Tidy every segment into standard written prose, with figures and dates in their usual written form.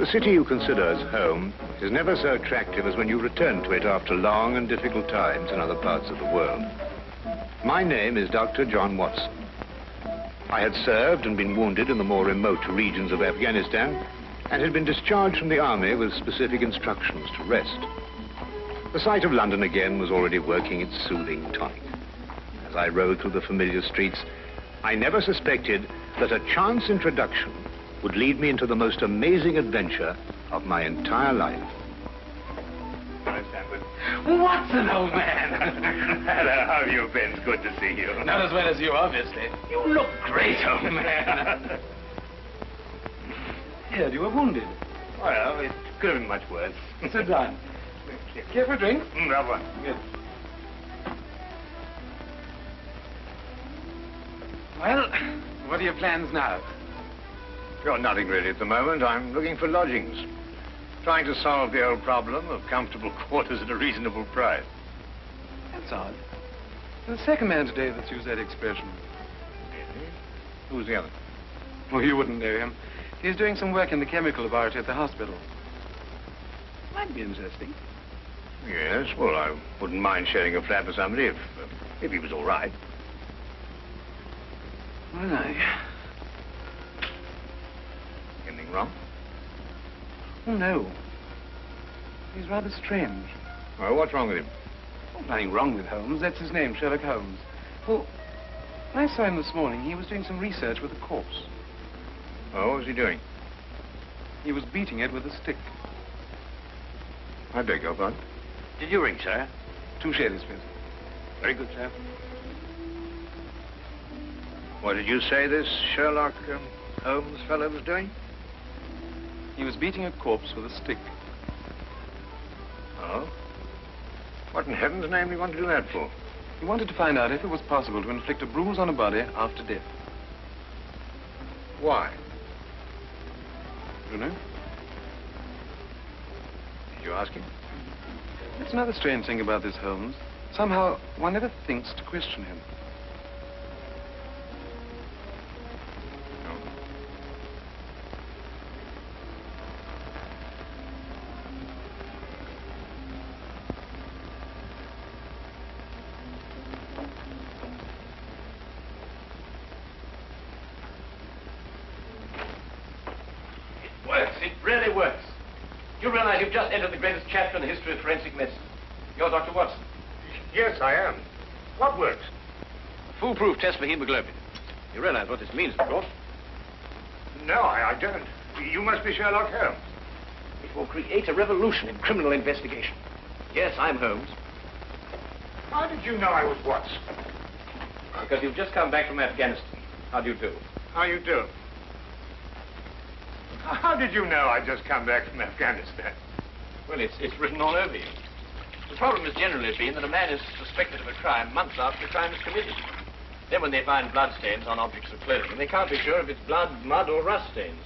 The city you consider as home is never so attractive as when you return to it after long and difficult times in other parts of the world. My name is Dr. John Watson. I had served and been wounded in the more remote regions of Afghanistan and had been discharged from the army with specific instructions to rest. The sight of London again was already working its soothing tonic. As I rode through the familiar streets, I never suspected that a chance introduction would lead me into the most amazing adventure of my entire life. Watson, old man! Hello, how have you been? It's good to see you. Not as well as you, obviously. You look great, old man. Heard you were wounded. Well, it could have been much worse. Sit down. Care for a drink? Have one. Good. Well, what are your plans now? Well, nothing really at the moment. I'm looking for lodgings. Trying to solve the old problem of comfortable quarters at a reasonable price. That's odd. There's the second man today that's used that expression. Really? Who's the other? Well, you wouldn't know him. He's doing some work in the chemical laboratory at the hospital. Might be interesting. Yes, well, I wouldn't mind sharing a flat with somebody if he was all right. Well, Anything wrong? Oh, no. He's rather strange. Well, what's wrong with him? Oh, nothing wrong with Holmes. That's his name, Sherlock Holmes. Well, when I saw him this morning, he was doing some research with a corpse. Oh, what was he doing? He was beating it with a stick. I beg your pardon? Did you ring, sir? 2 shillings, please. Very good, sir. What did you say this Sherlock Holmes fellow was doing? He was beating a corpse with a stick. Oh? What in heaven's name do you want to do that for? He wanted to find out if it was possible to inflict a bruise on a body after death. Why? You know? Did you ask him? That's another strange thing about this Holmes. Somehow, one never thinks to question him. You've just entered the greatest chapter in the history of forensic medicine. You're Dr. Watson. Yes, I am. What works? Foolproof test for hemoglobin. You realize what this means, of course. No, I don't. You must be Sherlock Holmes. It will create a revolution in criminal investigation. Yes, I'm Holmes. How did you know I was Watson? Because you've just come back from Afghanistan. How do you do? How you do? How did you know I'd just come back from Afghanistan? Well, it's written all over you. The problem has generally been that a man is suspected of a crime months after the crime is committed. Then when they find bloodstains on objects of clothing, they can't be sure if it's blood, mud, or rust stains.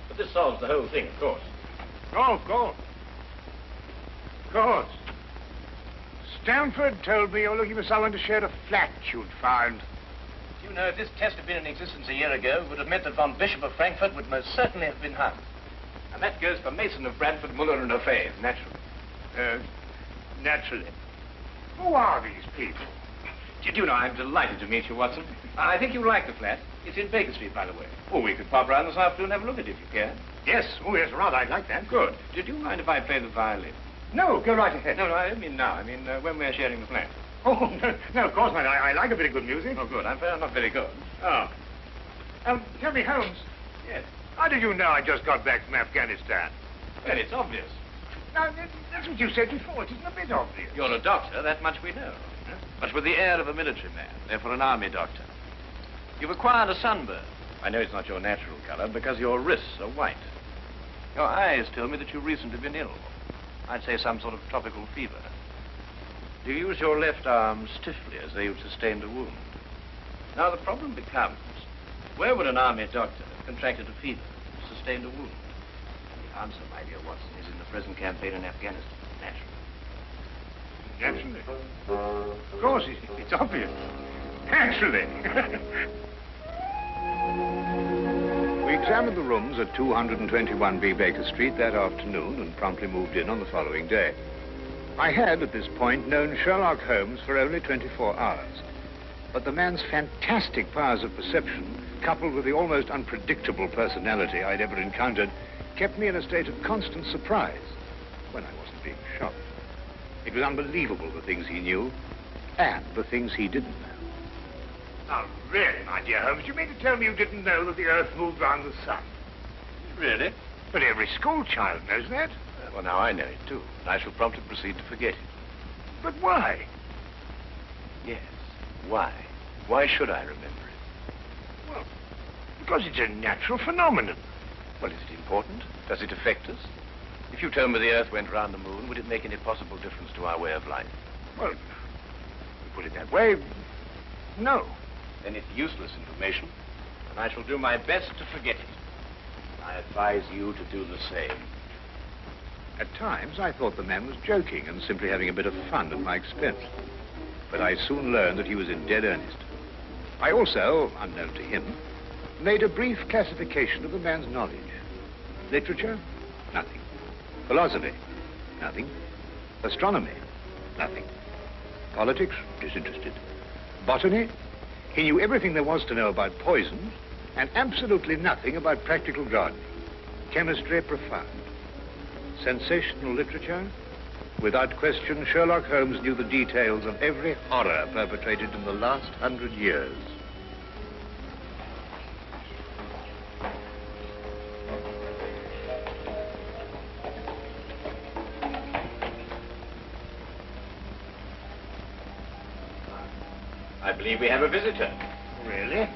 But this solves the whole thing, of course. Oh, of course. Of course. Stamford told me you're looking for someone to share a flat you'd found. You know, if this test had been in existence a year ago, it would have meant that von Bishop of Frankfurt would most certainly have been hung. And that goes for Mason of Bradford, Muller, and O'Fay, naturally. Naturally. Who are these people? Did you know, I'm delighted to meet you, Watson. I think you'll like the flat. It's in Baker Street, by the way. Oh, we could pop around this afternoon and have a look at it if you care. Yes. Oh, yes, rather. I'd like that. Good. Did you mind if I play the violin? No, go right ahead. No, I don't mean now. I mean when we're sharing the flat. Oh, no, of course not. I like a bit of good music. Oh, good. I'm not very good. Oh. Tell me, Holmes. Yes. How did you know I just got back from Afghanistan? Well, it's obvious. Now, that's what you said before. It isn't a bit obvious. You're a doctor, that much we know. But with the air of a military man, therefore an army doctor. You've acquired a sunburn. I know it's not your natural color because your wrists are white. Your eyes tell me that you've recently been ill. I'd say some sort of tropical fever. You use your left arm stiffly as though you'd sustained a wound. Now the problem becomes, where would an army doctor have contracted a fever, sustained a wound? The answer, my dear Watson, is in the present campaign in Afghanistan, naturally. Naturally. Of course, it's obvious. Naturally. Weeks examined the rooms at 221B Baker Street that afternoon and promptly moved in on the following day. I had, at this point, known Sherlock Holmes for only 24 hours. But the man's fantastic powers of perception, coupled with the almost unpredictable personality I'd ever encountered, kept me in a state of constant surprise when I wasn't being shocked. It was unbelievable, the things he knew and the things he didn't know. Now, really, my dear Holmes, you mean to tell me you didn't know that the Earth moved round the sun? Really? But every schoolchild knows that. Well, now I know it, too. And I shall promptly proceed to forget it. But why? Yes. Why? Why should I remember it? Well, because it's a natural phenomenon. Well, is it important? Does it affect us? If you told me the Earth went round the moon, would it make any possible difference to our way of life? Well, you put it that way, no. Then it's useless information, and I shall do my best to forget it. I advise you to do the same. At times, I thought the man was joking and simply having a bit of fun at my expense. But I soon learned that he was in dead earnest. I also, unknown to him, made a brief classification of the man's knowledge. Literature? Nothing. Philosophy? Nothing. Astronomy? Nothing. Politics? Disinterested. Botany? He knew everything there was to know about poisons and absolutely nothing about practical gardening. Chemistry? Profound. Sensational literature? Without question, Sherlock Holmes knew the details of every horror perpetrated in the last 100 years. I believe we have a visitor. Really?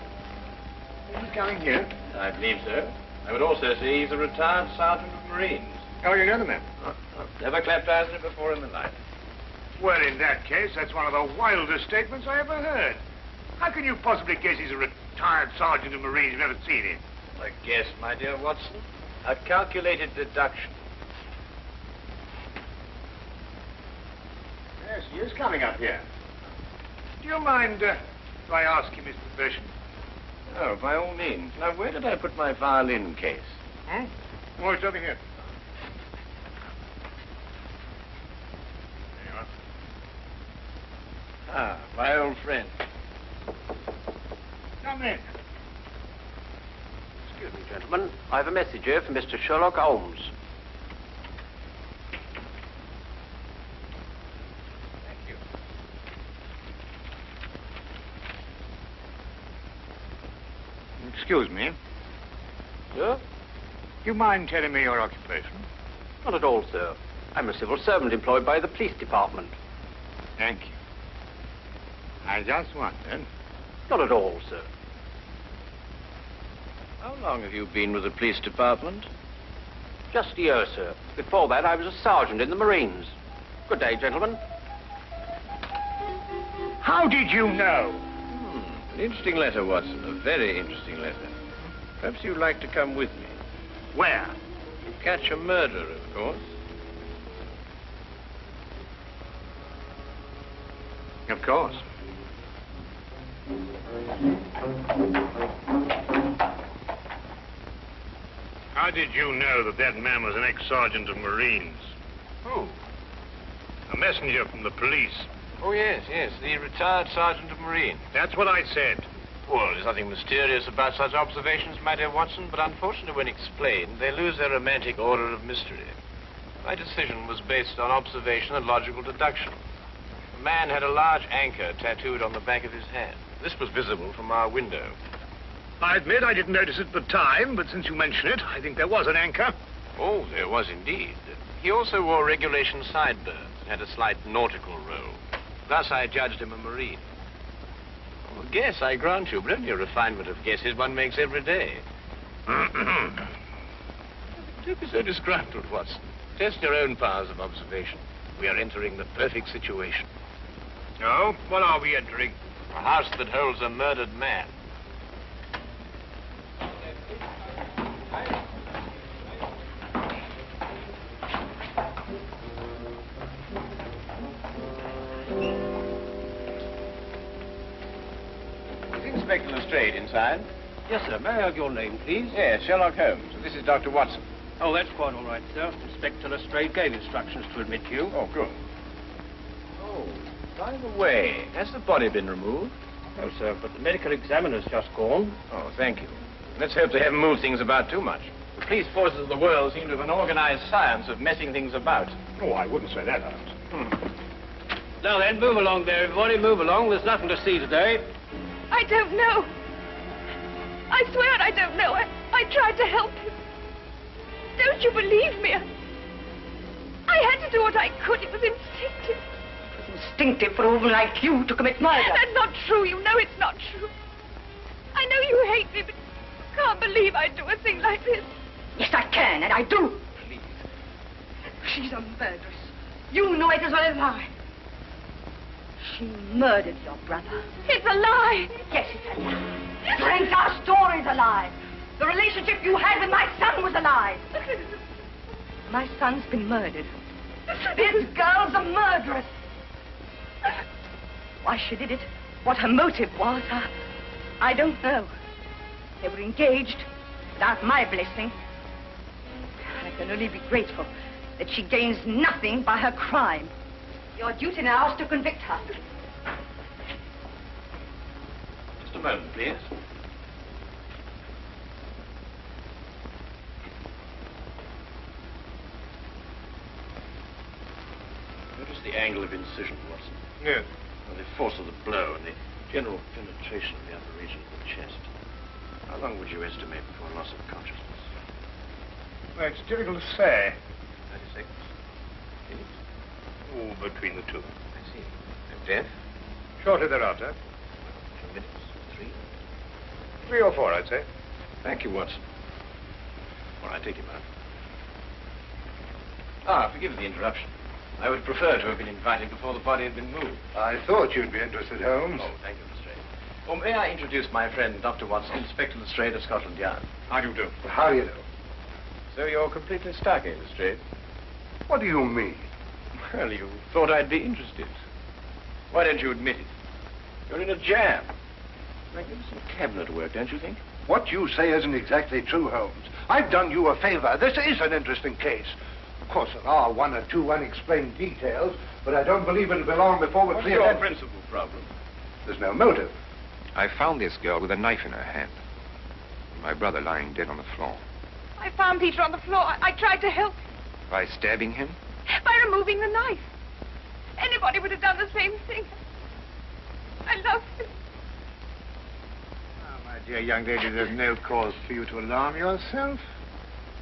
Who's coming here? I believe so. I would also say he's a retired sergeant of Marines. Oh, you know the man? I've never clapped eyes on him before in my life. Well, in that case, that's one of the wildest statements I ever heard. How can you possibly guess he's a retired sergeant of Marines? You've never seen him. A guess, my dear Watson. A calculated deduction. Yes, he is coming up here. Do you mind if I ask him his profession? Oh, by all means. Now, where did I put my violin case? Hmm? Oh, it's over here. There you are. Ah, my old friend. Come in. Excuse me, gentlemen. I have a message here from Mr. Sherlock Holmes. Thank you. Excuse me. Sir? Do you mind telling me your occupation? Not at all, sir. I'm a civil servant employed by the police department. Thank you. I just wondered. Not at all, sir. How long have you been with the police department? Just a year, sir. Before that, I was a sergeant in the Marines. Good day, gentlemen. How did you know? An interesting letter, Watson. A very interesting letter. Perhaps you'd like to come with me. Where? To catch a murderer, of course. Of course. How did you know that that man was an ex-sergeant of Marines? Who? A messenger from the police. Oh, yes, the retired sergeant of Marine. That's what I said. Well, there's nothing mysterious about such observations, my dear Watson, but unfortunately, when explained, they lose their romantic order of mystery. My decision was based on observation and logical deduction. The man had a large anchor tattooed on the back of his hand. This was visible from our window. I admit I didn't notice it at the time, but since you mention it, I think there was an anchor. Oh, there was indeed. He also wore regulation sideburns and had a slight nautical roll. Thus, I judged him a Marine. Oh, guess, I grant you, but only a refinement of guesses one makes every day. Don't be so disgruntled, Watson. Test your own powers of observation. We are entering the perfect situation. Oh, what are we entering? A house that holds a murdered man. Is Inspector Lestrade inside? Yes, sir. May I have your name, please? Yes, Sherlock Holmes. This is Dr. Watson. Oh, that's quite all right, sir. Inspector Lestrade gave instructions to admit you. Oh, good. Oh, by the way, has the body been removed? No, sir, but the medical examiner's just gone. Oh, thank you. Let's hope they haven't moved things about too much. The police forces of the world seem to have an organized science of messing things about. Oh, I wouldn't say that, Holmes. Now then, move along there, everybody. Move along. There's nothing to see today. I don't know. I swear I don't know. I tried to help him. Don't you believe me? I had to do what I could. It was instinctive. It was instinctive for a woman like you to commit murder. That's not true. You know it's not true. I know you hate me, but you can't believe I'd do a thing like this. Yes, I can, and I do. Please. She's a murderess. You know it as well as I. She murdered your brother. It's a lie. Yes, it's a lie. The entire story's a lie. The relationship you had with my son was a lie. My son's been murdered. This girl's a murderess. Why she did it, what her motive was, I don't know. They were engaged without my blessing. I can only be grateful that she gains nothing by her crime. Your duty now is to convict her. Just a moment, please. Notice the angle of incision, Watson. Yes. And the force of the blow and the general penetration of the upper region of the chest. How long would you estimate before loss of consciousness? Well, it's difficult to say. 30 seconds. Minutes? Oh, between the two. I see. And death? Shortly thereafter. 2 minutes? 3? 3 or 4, I'd say. Thank you, Watson. All right, take him out. Forgive the interruption. I would prefer to have been invited before the body had been moved. I thought you'd be interested, Holmes. Oh, thank you, Lestrade. Oh, may I introduce my friend, Dr. Watson, Inspector Lestrade of Scotland Yard. How do you do? How do you do? So you're completely stuck, eh, Lestrade? What do you mean? Well, you thought I'd be interested. Why don't you admit it? You're in a jam. Magnificent cabinet work, don't you think? What you say isn't exactly true, Holmes. I've done you a favor. This is an interesting case. Of course, there are 1 or 2 unexplained details, but I don't believe it'll be long before we're What's clear. your principal problem? There's no motive. I found this girl with a knife in her hand. My brother lying dead on the floor. I found Peter on the floor. I tried to help him By stabbing him? by removing the knife. Anybody would have done the same thing. I love him. Oh, my dear young lady, there's no cause for you to alarm yourself.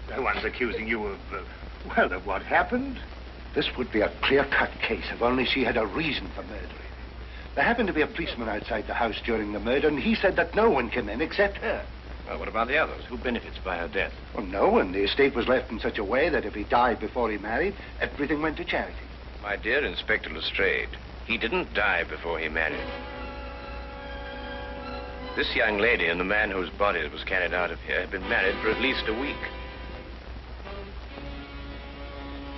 No one's accusing you of, of what happened. This would be a clear-cut case if only she had a reason for murdering him. There happened to be a policeman outside the house during the murder, and he said that no one came in except her. Well, what about the others? Who benefits by her death? Well, no one. The estate was left in such a way that if he died before he married, everything went to charity. My dear Inspector Lestrade, he didn't die before he married. This young lady and the man whose body was carried out of here had been married for at least a week.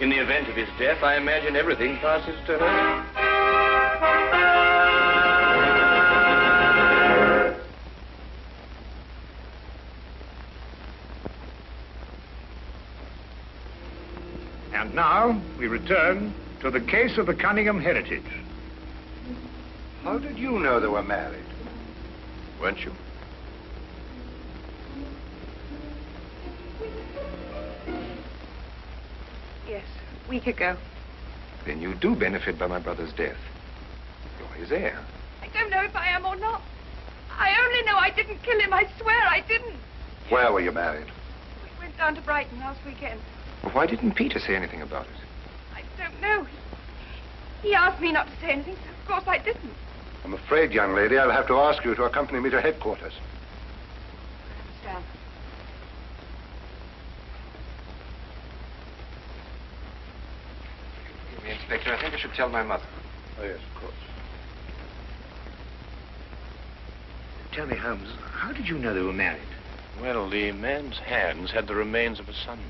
In the event of his death, I imagine everything passes to her. And now we return to the case of the Cunningham heritage. How did you know they were married? Weren't you? Yes, a week ago. Then you do benefit by my brother's death. You're his heir. I don't know if I am or not. I only know I didn't kill him. I swear I didn't. Where were you married? We went down to Brighton last weekend. Well, why didn't Peter say anything about it? I don't know. He asked me not to say anything, so of course I didn't. I'm afraid, young lady, I'll have to ask you to accompany me to headquarters. I understand. Excuse me, Inspector. I think I should tell my mother. Oh, yes, of course. Tell me, Holmes, how did you know they were married? Well, the man's hands had the remains of a sunburn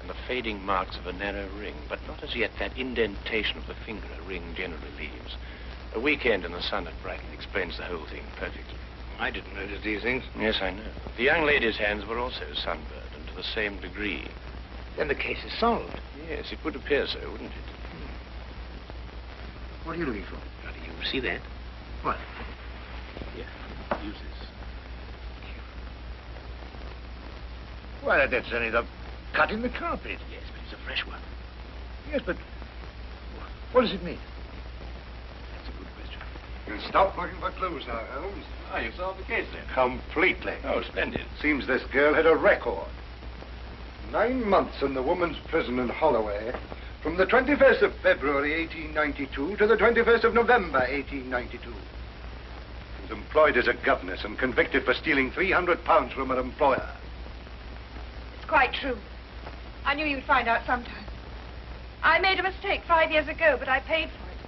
and the fading marks of a narrow ring, but not as yet that indentation of the finger a ring generally leaves. A weekend in the sun at Brighton explains the whole thing perfectly. I didn't notice these things. Yes, I know. The young lady's hands were also sunburned, and to the same degree. Then the case is solved. Yes, it would appear so, wouldn't it? What are you looking for? How do you see that? What? Here, use this. Why, that's only the cut in the carpet. Yes, but it's a fresh one. Yes, but what does it mean? That's a good question. You'll stop looking for clues now, Holmes. Oh, you've solved the case then. Completely. Oh, splendid. Seems this girl had a record. 9 months in the woman's prison in Holloway, from the 21st of February, 1892, to the 21st of November, 1892. She was employed as a governess and convicted for stealing £300 from her employer. It's quite true. I knew you'd find out sometime. I made a mistake 5 years ago, but I paid for it.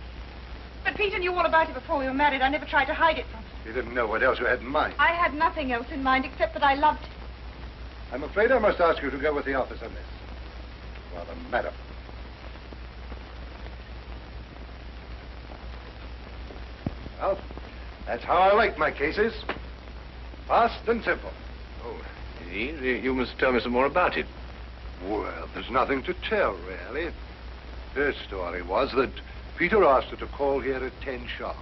But Peter knew all about it before we were married. I never tried to hide it from him. You didn't know what else you had in mind. I had nothing else in mind except that I loved him. I'm afraid I must ask you to go with the officer, miss. Rather, madam. Well, that's how I like my cases. Fast and simple. Oh, indeed. You must tell me some more about it. Well, there's nothing to tell, really. Her story was that Peter asked her to call here at 10 sharp.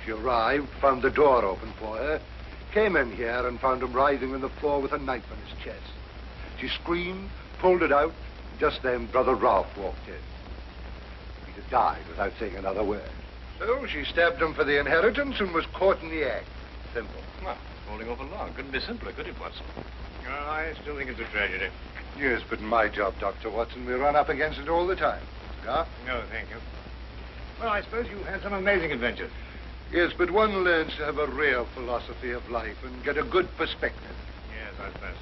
She arrived, found the door open for her, came in here and found him writhing on the floor with a knife on his chest. She screamed, pulled it out, and just then Brother Ralph walked in. Peter died without saying another word. So she stabbed him for the inheritance and was caught in the act. Simple. Well, holding off along. Couldn't be simpler, could it, Watson? Oh, I still think it's a tragedy. Yes, but my job, Dr. Watson, we run up against it all the time. Cigar? No, thank you. Well, I suppose you've had some amazing adventures. Yes, but one learns to have a real philosophy of life and get a good perspective. Yes, I suppose.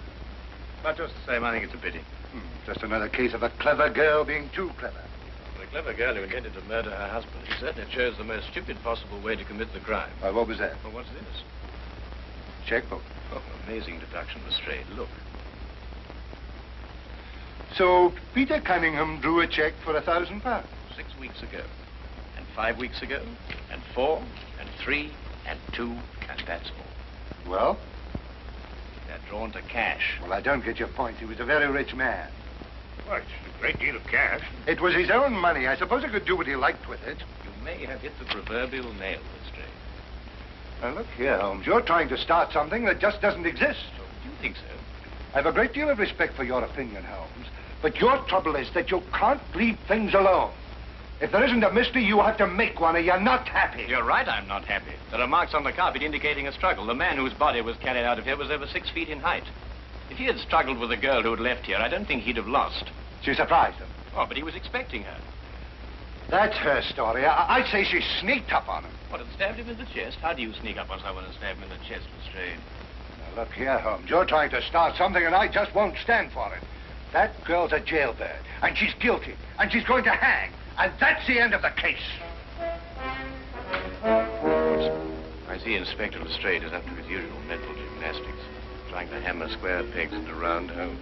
But just the same, I think it's a pity. Just another case of a clever girl being too clever. The clever girl who intended to murder her husband, he certainly chose the most stupid possible way to commit the crime. Well, what was that? Well, what's this? Checkbook. Oh, amazing deduction, Lestrade. Look. So Peter Cunningham drew a check for £1,000. 6 weeks ago, and 5 weeks ago, and 4, and 3, and 2, and that's all. Well? They're drawn to cash. Well, I don't get your point. He was a very rich man. Well, it's a great deal of cash. It was his own money. I suppose he could do what he liked with it. You may have hit the proverbial nail, Lestrade. Now, look here, Holmes. You're trying to start something that just doesn't exist. Do you think so? I have a great deal of respect for your opinion, Holmes. But your trouble is that you can't leave things alone. If there isn't a mystery, you have to make one, or you're not happy. You're right, I'm not happy. There are marks on the carpet indicating a struggle. The man whose body was carried out of here was over 6 feet in height. If he had struggled with the girl who had left here, I don't think he'd have lost. She surprised him. Oh, but he was expecting her. That's her story. I'd say she sneaked up on him. What, and stabbed him in the chest? How do you sneak up on someone and stab him in the chest, Lestrade? Now, look here, Holmes. You're trying to start something, and I just won't stand for it. That girl's a jailbird, and she's guilty, and she's going to hang. And that's the end of the case. I see Inspector Lestrade is up to his usual mental gymnastics, trying to hammer square pegs into round holes.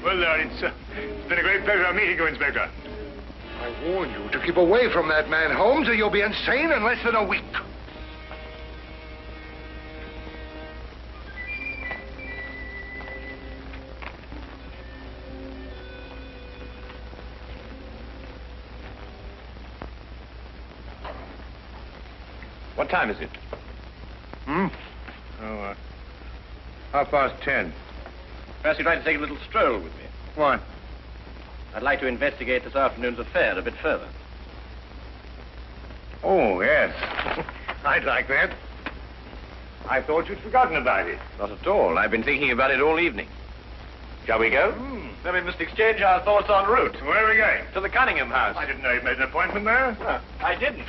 Well, Lord, it's been a great pleasure meeting you, Inspector. I warn you to keep away from that man, Holmes, or you'll be insane in less than a week. What time is it? Oh, 10:30. Perhaps you'd like to take a little stroll with me. Why? I'd like to investigate this afternoon's affair a bit further. Oh, yes. I'd like that. I thought you'd forgotten about it. Not at all. I've been thinking about it all evening. Shall we go? Then we must exchange our thoughts en route. Where are we going? To the Cunningham house. I didn't know you'd made an appointment there. I didn't.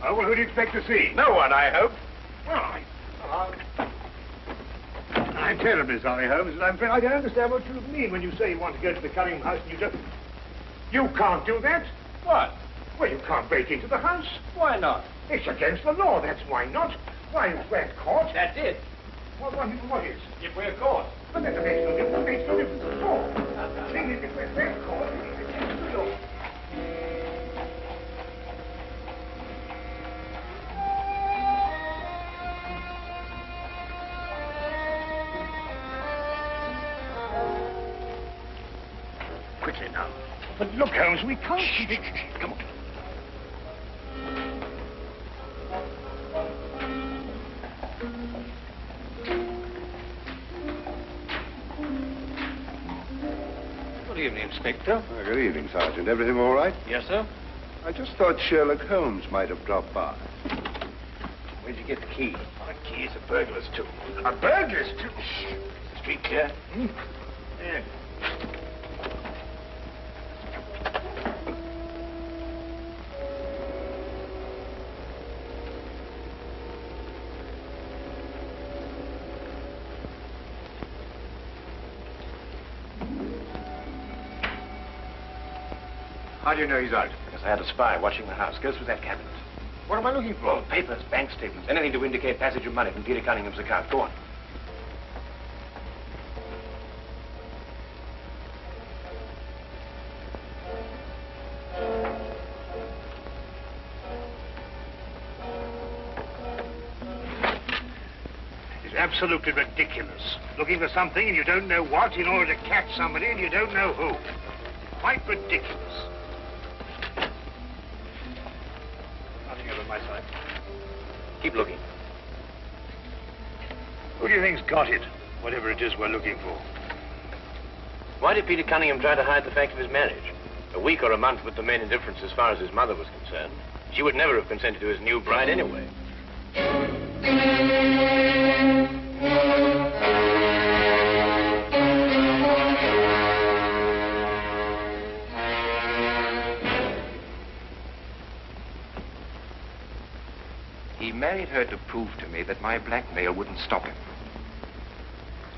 Oh, well, who do you expect to see? No one, I hope. Well, I'm terribly sorry, Holmes, but I'm afraid I don't understand what you mean when you say you want to go to the Cunningham house and you just... You can't do that. What? Well, you can't break into the house. Why not? It's against the law, that's why not. Why, if we're caught... That's it. What is? If we're caught. But that makes no difference. It makes no difference at all. The thing is, if we're caught, it's against the law. now. But look, Holmes, we can't keep it. Come on. Good evening, Inspector. Good evening, Sergeant. Everything all right? Yes, sir. I just thought Sherlock Holmes might have dropped by. Where'd you get the key? Oh, the key is a burglar's tool. A burglar's tool? Is the street clear? Yeah. How do you know he's out? Because I had a spy watching the house. Go through that cabinet. What am I looking for? Well, papers, bank statements, anything to indicate passage of money from Peter Cunningham's account. Go on. It's absolutely ridiculous. Looking for something and you don't know what in order to catch somebody and you don't know who. Quite ridiculous. Nothing over my side. Keep looking. Who do you think's got it? Whatever it is we're looking for. Why did Peter Cunningham try to hide the fact of his marriage? A week or a month would remain indifference as far as his mother was concerned. She would never have consented to his new bride anyway. He married her to prove to me that my blackmail wouldn't stop him.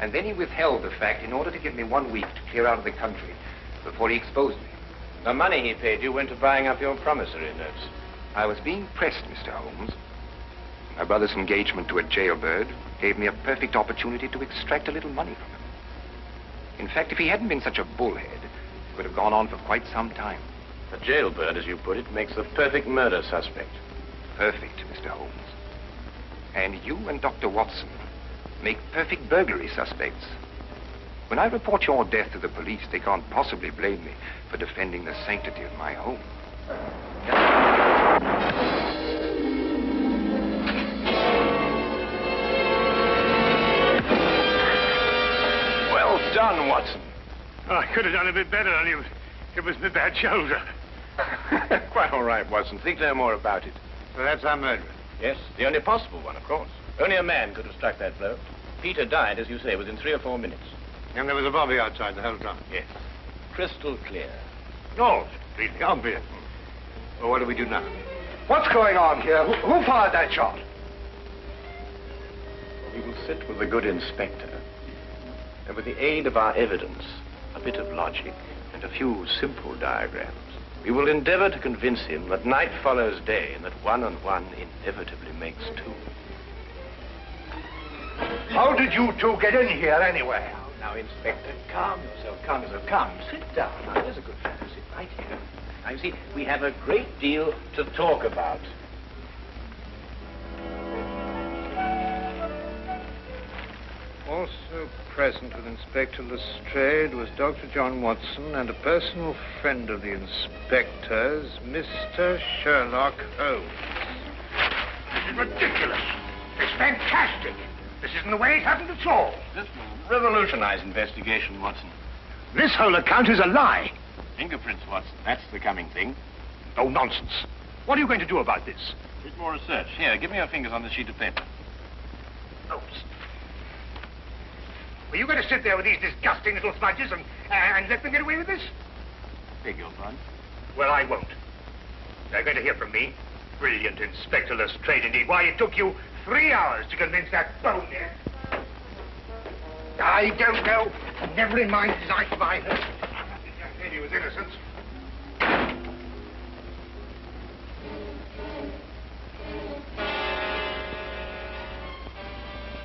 And then he withheld the fact in order to give me 1 week to clear out of the country before he exposed me. The money he paid you went to buying up your promissory notes. I was being pressed, Mr. Holmes. My brother's engagement to a jailbird gave me a perfect opportunity to extract a little money from him. In fact, if he hadn't been such a bullhead, it would have gone on for quite some time. A jailbird, as you put it, makes the perfect murder suspect. Perfect, Mr. Holmes. And you and Dr. Watson make perfect burglary suspects. When I report your death to the police, they can't possibly blame me for defending the sanctity of my home. Well done, Watson. Oh, I could have done a bit better, only it was my bad shoulder. Quite all right, Watson. Think no more about it. So that's our murderer. Yes, the only possible one, of course. Only a man could have struck that blow. Peter died, as you say, within 3 or 4 minutes. And there was a bobby outside the whole time. Yes. Crystal clear. No, it's completely obvious. Well, what do we do now? What's going on here? Who fired that shot? We will sit with the good inspector, and with the aid of our evidence, a bit of logic, and a few simple diagrams, we will endeavor to convince him that night follows day and that 1 and 1 inevitably makes 2. How did you two get in here anyway? Now, Inspector, calm yourself, calm yourself. Come, sit down. Now, there's a good fellow. Sit right here. Now, you see, we have a great deal to talk about. Also present with Inspector Lestrade was Dr. John Watson and a personal friend of the inspector's, Mr. Sherlock Holmes. This is ridiculous. It's fantastic. This isn't the way it happened at all. This will revolutionize investigation, Watson. This whole account is a lie. Fingerprints, Watson. That's the coming thing. Oh, nonsense. What are you going to do about this? A bit more research. Here, give me your fingers on this sheet of paper. Oh, were you going to sit there with these disgusting little smudges and let them get away with this? Beg your pardon? Well, I won't. They're going to hear from me. Brilliant Inspector Lestrade, indeed. Why, it took you 3 hours to convince that bonehead. I don't know. Never in mind his eyes by her. He just said he was innocent.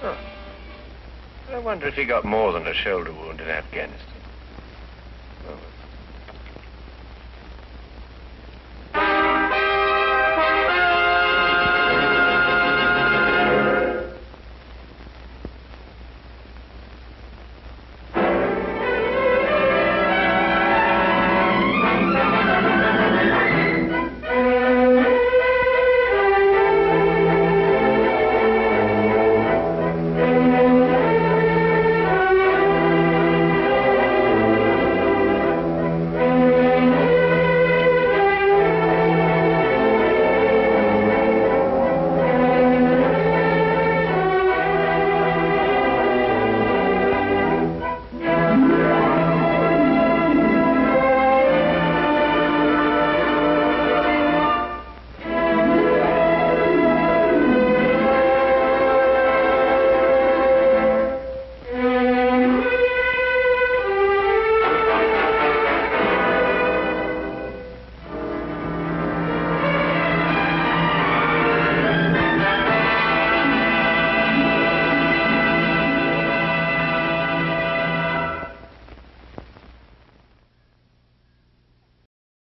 Oh. I wonder if he got more than a shoulder wound in Afghanistan.